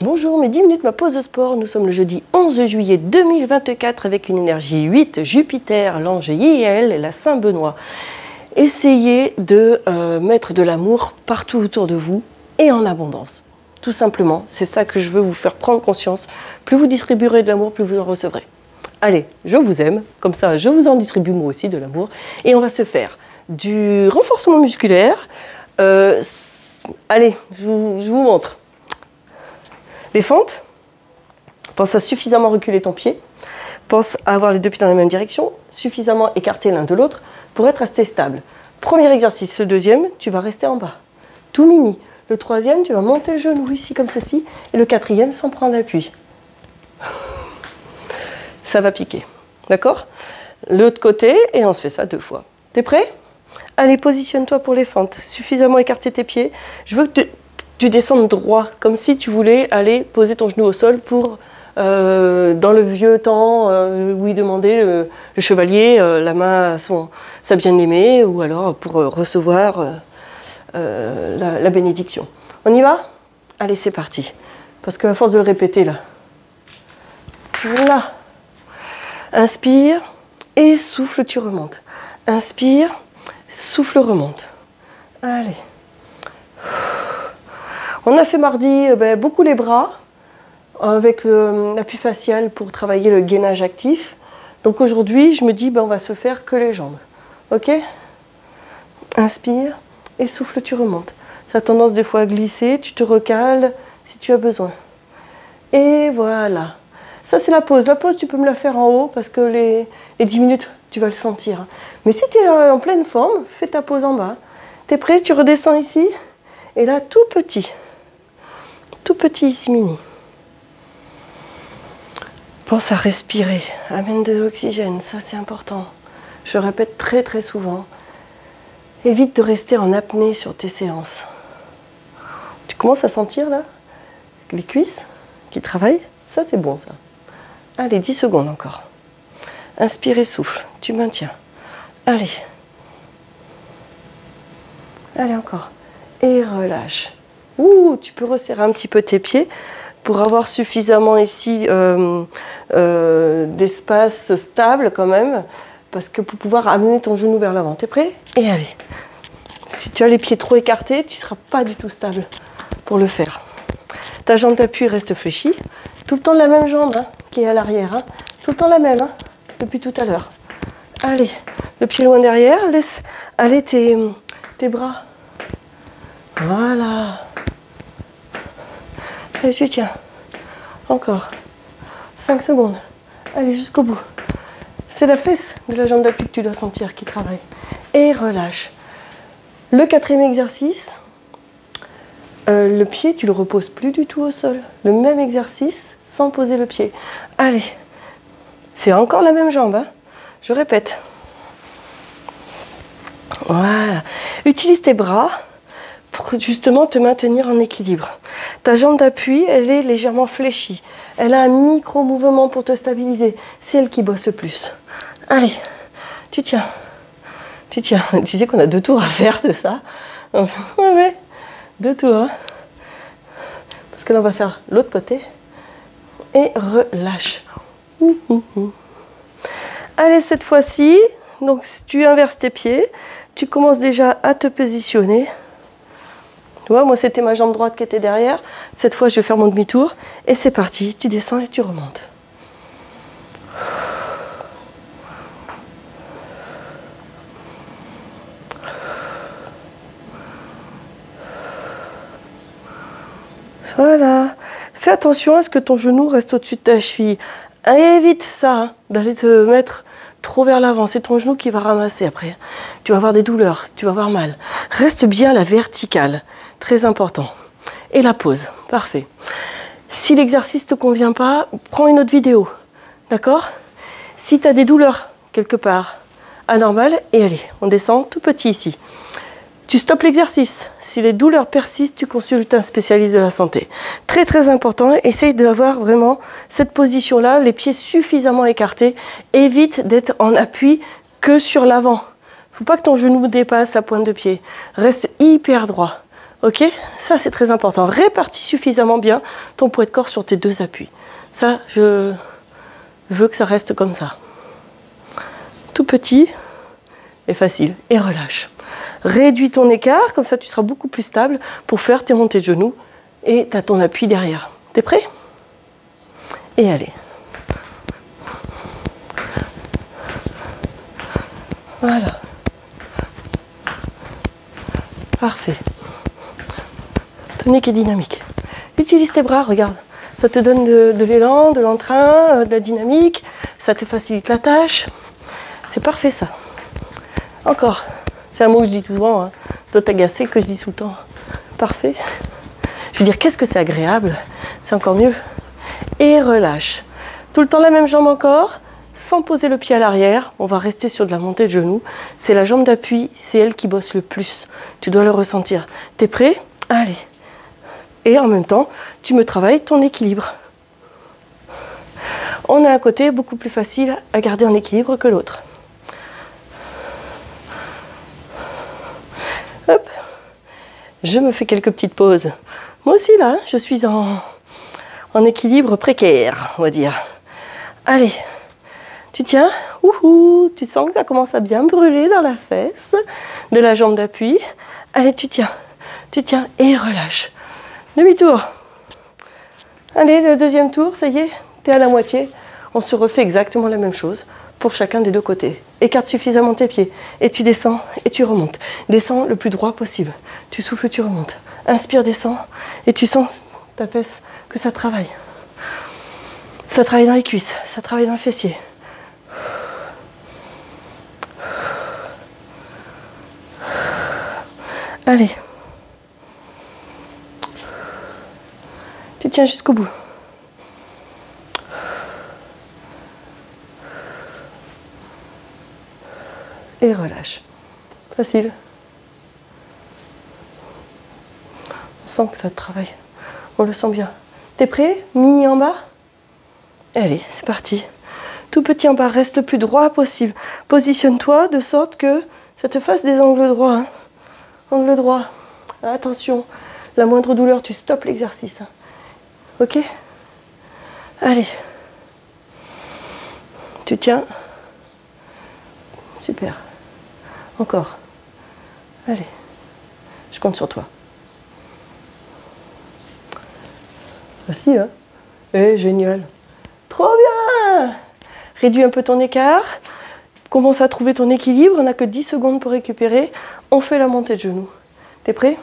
Bonjour, mes 10 minutes, ma pause de sport. Nous sommes le jeudi 11 juillet 2024 avec une énergie 8, Jupiter, l'ange Yiel, la Saint-Benoît. Essayez de mettre de l'amour partout autour de vous et en abondance. Tout simplement, c'est ça que je veux vous faire prendre conscience. Plus vous distribuerez de l'amour, plus vous en recevrez. Allez, je vous aime, comme ça je vous en distribue moi aussi de l'amour. Et on va se faire du renforcement musculaire. Allez, je vous montre. Les fentes, pense à suffisamment reculer ton pied, pense à avoir les deux pieds dans la même direction, suffisamment écartés l'un de l'autre pour être assez stable. Premier exercice, le deuxième, tu vas rester en bas, tout mini. Le troisième, tu vas monter le genou ici comme ceci, et le quatrième sans prendre appui. Ça va piquer, d'accord? L'autre côté, et on se fait ça 2 fois. T'es prêt? Allez, positionne-toi pour les fentes, suffisamment écarter tes pieds. Je veux que tu descendes droit, comme si tu voulais aller poser ton genou au sol pour, dans le vieux temps, où il demandait le chevalier la main à sa bien-aimée, ou alors pour recevoir la bénédiction. On y va? Allez, c'est parti. Parce qu'à force de le répéter, là. Là. Inspire et souffle, tu remontes. Inspire, souffle, remonte. Allez. On a fait mardi beaucoup les bras, avec l'appui facial pour travailler le gainage actif. Donc aujourd'hui, je me dis, on va se faire que les jambes. Ok? Inspire et souffle, tu remontes. Ça a tendance des fois à glisser, tu te recales si tu as besoin. Et voilà. Ça, c'est la pause. La pause, tu peux me la faire en haut parce que les 10 minutes, tu vas le sentir. Mais si tu es en pleine forme, fais ta pause en bas. Tu es prêt? Tu redescends ici. Et là, tout petit ici, mini. Pense à respirer, amène de l'oxygène, ça c'est important. Je le répète très très souvent. Évite de rester en apnée sur tes séances. Tu commences à sentir là les cuisses qui travaillent? Ça c'est bon ça. Allez, 10 secondes encore. Inspire et souffle, tu maintiens. Allez. Allez encore. Et relâche. Ouh, tu peux resserrer un petit peu tes pieds pour avoir suffisamment ici d'espace stable quand même, parce que pour pouvoir amener ton genou vers l'avant. T'es prêt? Et allez. Si tu as les pieds trop écartés, tu ne seras pas du tout stable pour le faire. Ta jambe d'appui reste fléchie. Tout le temps la même jambe qui est à l'arrière. Tout le temps la même, depuis tout à l'heure. Allez, le pied loin derrière, laisse aller tes bras. Voilà. Allez, tu tiens. Encore. 5 secondes. Allez, jusqu'au bout. C'est la fesse de la jambe d'appui que tu dois sentir qui travaille. Et relâche. Le 4e exercice, le pied, tu ne le reposes plus du tout au sol. Le même exercice sans poser le pied. Allez. C'est encore la même jambe. Je répète. Voilà. Utilise tes bras pour justement te maintenir en équilibre. Ta jambe d'appui, elle est légèrement fléchie. Elle a un micro-mouvement pour te stabiliser. C'est elle qui bosse le plus. Allez, tu tiens. Tu tiens. Tu sais qu'on a 2 tours à faire de ça. Ouais, 2 tours. Parce que là, on va faire l'autre côté. Et relâche. Allez, cette fois-ci, donc tu inverses tes pieds. Tu commences déjà à te positionner. Tu vois, moi c'était ma jambe droite qui était derrière. Cette fois, je vais faire mon demi-tour. Et c'est parti, tu descends et tu remontes. Voilà. Fais attention à ce que ton genou reste au-dessus de ta cheville. Évite ça, d'aller te mettre trop vers l'avant. C'est ton genou qui va ramasser après. Tu vas avoir des douleurs, tu vas avoir mal. Reste bien à la verticale. Très important. Et la pause. Parfait. Si l'exercice ne te convient pas, prends une autre vidéo. D'accord? Si tu as des douleurs quelque part anormales, et allez, on descend tout petit ici. Tu stoppes l'exercice. Si les douleurs persistent, tu consultes un spécialiste de la santé. Très très important, essaye d'avoir vraiment cette position-là, les pieds suffisamment écartés. Évite d'être en appui que sur l'avant. Faut pas que ton genou dépasse la pointe de pied. Reste hyper droit. Ok? Ça, c'est très important. Répartis suffisamment bien ton poids de corps sur tes deux appuis. Ça, je veux que ça reste comme ça. Tout petit et facile. Et relâche. Réduis ton écart, comme ça tu seras beaucoup plus stable pour faire tes montées de genoux et tu as ton appui derrière. T'es prêt? Et allez. Voilà. Parfait. Tonique et dynamique. Utilise tes bras, regarde. Ça te donne de l'élan, de l'entrain, de la dynamique. Ça te facilite la tâche. C'est parfait ça. Encore. C'est un mot que je dis souvent. Hein. Doit t'agacer que je dis tout le temps. Parfait. Je veux dire, qu'est-ce que c'est agréable. C'est encore mieux. Et relâche. Tout le temps la même jambe encore. Sans poser le pied à l'arrière, on va rester sur de la montée de genoux. C'est la jambe d'appui, c'est elle qui bosse le plus. Tu dois le ressentir. T'es prêt? Allez. Et en même temps, tu me travailles ton équilibre. On a un côté beaucoup plus facile à garder en équilibre que l'autre. Hop. Je me fais quelques petites pauses. Moi aussi là, je suis en équilibre précaire, on va dire. Allez. Tu tiens, tu sens que ça commence à bien brûler dans la fesse de la jambe d'appui. Allez, tu tiens et relâche. Demi-tour. Allez, le deuxième tour, ça y est, tu es à la moitié. On se refait exactement la même chose pour chacun des deux côtés. Écarte suffisamment tes pieds et tu descends et tu remontes. Descends le plus droit possible. Tu souffles, tu remontes. Inspire, descends et tu sens ta fesse que ça travaille. Ça travaille dans les cuisses, ça travaille dans le fessier. Allez. Tu tiens jusqu'au bout. Et relâche. Facile. On sent que ça travaille. On le sent bien. T'es prêt? Mini en bas? Allez, c'est parti. Tout petit en bas, reste le plus droit possible. Positionne-toi de sorte que ça te fasse des angles droits. Hein. Angle droit. Attention, la moindre douleur, tu stoppes l'exercice. Hein. Ok? Allez. Tu tiens. Super. Encore. Allez. Je compte sur toi. Facile, hein? Eh, génial. Trop bien! Réduis un peu ton écart. Commence à trouver ton équilibre. On n'a que 10 secondes pour récupérer. On fait la montée de genoux. T'es prêt?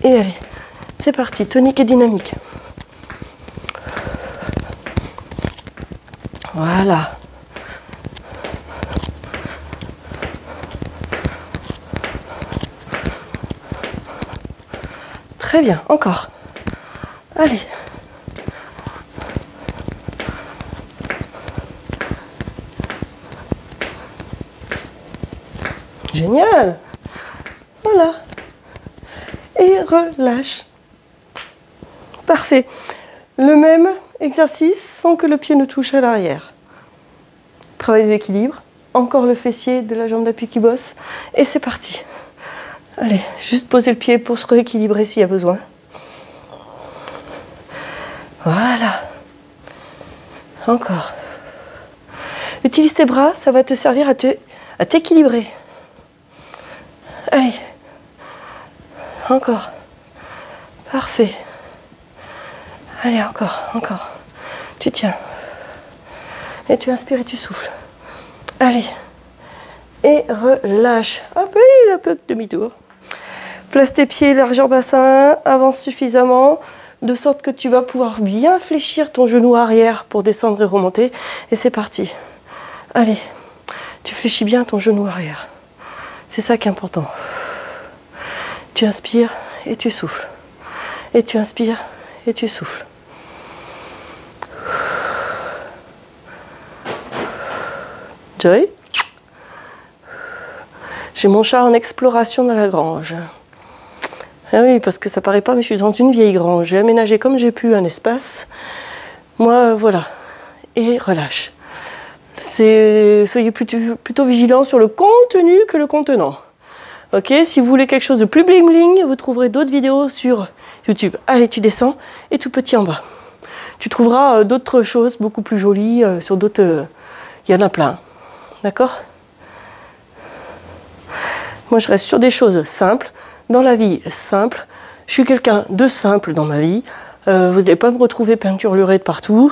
Et allez. C'est parti. Tonique et dynamique. Voilà. Très bien. Encore. Allez. Génial. Voilà. Et relâche. Parfait. Le même exercice sans que le pied ne touche à l'arrière. Travail de l'équilibre. Encore le fessier de la jambe d'appui qui bosse. Et c'est parti. Allez, juste poser le pied pour se rééquilibrer s'il y a besoin. Voilà. Encore. Utilise tes bras, ça va te servir à t'équilibrer. Allez. Encore. Parfait. Allez, encore, encore. Tu tiens. Et tu inspires et tu souffles. Allez. Et relâche. Hop, un peu de demi-tour. Place tes pieds largeur bassin, avance suffisamment, de sorte que tu vas pouvoir bien fléchir ton genou arrière pour descendre et remonter. Et c'est parti. Allez, tu fléchis bien ton genou arrière. C'est ça qui est important. Tu inspires et tu souffles. Et tu inspires et tu souffles. Joy. J'ai mon chat en exploration dans la grange. Ah oui, parce que ça paraît pas, mais je suis dans une vieille grange. J'ai aménagé comme j'ai pu un espace. Moi, voilà. Et relâche. Soyez plutôt vigilants sur le contenu que le contenant. Ok, si vous voulez quelque chose de plus bling bling, vous trouverez d'autres vidéos sur YouTube. Allez, tu descends et tout petit en bas. Tu trouveras d'autres choses beaucoup plus jolies sur d'autres... Il y en a plein. D'accord? Moi, je reste sur des choses simples. Dans la vie, simple. Je suis quelqu'un de simple dans ma vie. Vous n'allez pas me retrouver peinturlurée de partout.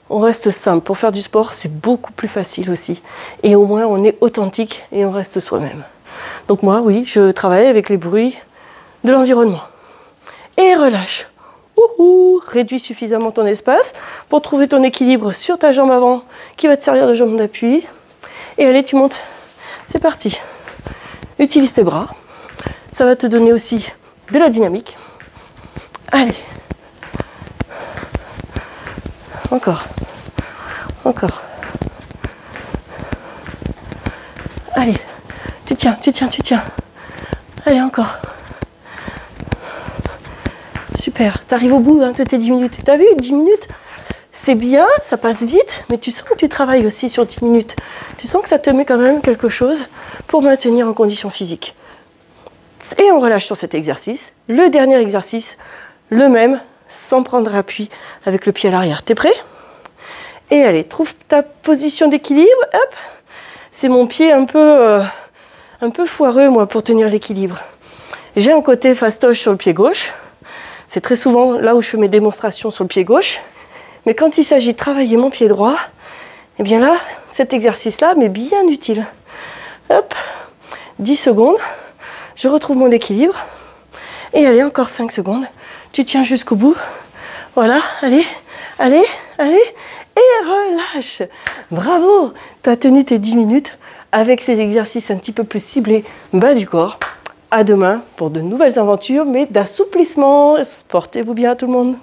On reste simple. Pour faire du sport, c'est beaucoup plus facile aussi. Et au moins, on est authentique et on reste soi-même. Donc moi, oui, je travaille avec les bruits de l'environnement. Et relâche. Réduis suffisamment ton espace pour trouver ton équilibre sur ta jambe avant qui va te servir de jambe d'appui. Et allez, tu montes. C'est parti. Utilise tes bras. Ça va te donner aussi de la dynamique. Allez. Encore. Encore. Allez. Tu tiens, tu tiens, tu tiens. Allez, encore. Super. Tu arrives au bout de tes 10 minutes. Tu as vu, 10 minutes, c'est bien, ça passe vite, mais tu sens que tu travailles aussi sur 10 minutes. Tu sens que ça te met quand même quelque chose pour maintenir en condition physique. Et on relâche sur cet exercice. Le dernier exercice, le même, sans prendre appui avec le pied à l'arrière. T'es prêt? Et allez, trouve ta position d'équilibre. Hop. C'est mon pied un peu foireux, moi, pour tenir l'équilibre. J'ai un côté fastoche sur le pied gauche. C'est très souvent là où je fais mes démonstrations sur le pied gauche. Mais quand il s'agit de travailler mon pied droit, eh bien là, cet exercice-là m'est bien utile. Hop, 10 secondes. Je retrouve mon équilibre. Et allez, encore 5 secondes. Tu tiens jusqu'au bout. Voilà, allez, allez, allez. Et relâche. Bravo, tu as tenu tes 10 minutes avec ces exercices un petit peu plus ciblés bas du corps. À demain pour de nouvelles aventures, mais d'assouplissement. Portez-vous bien tout le monde.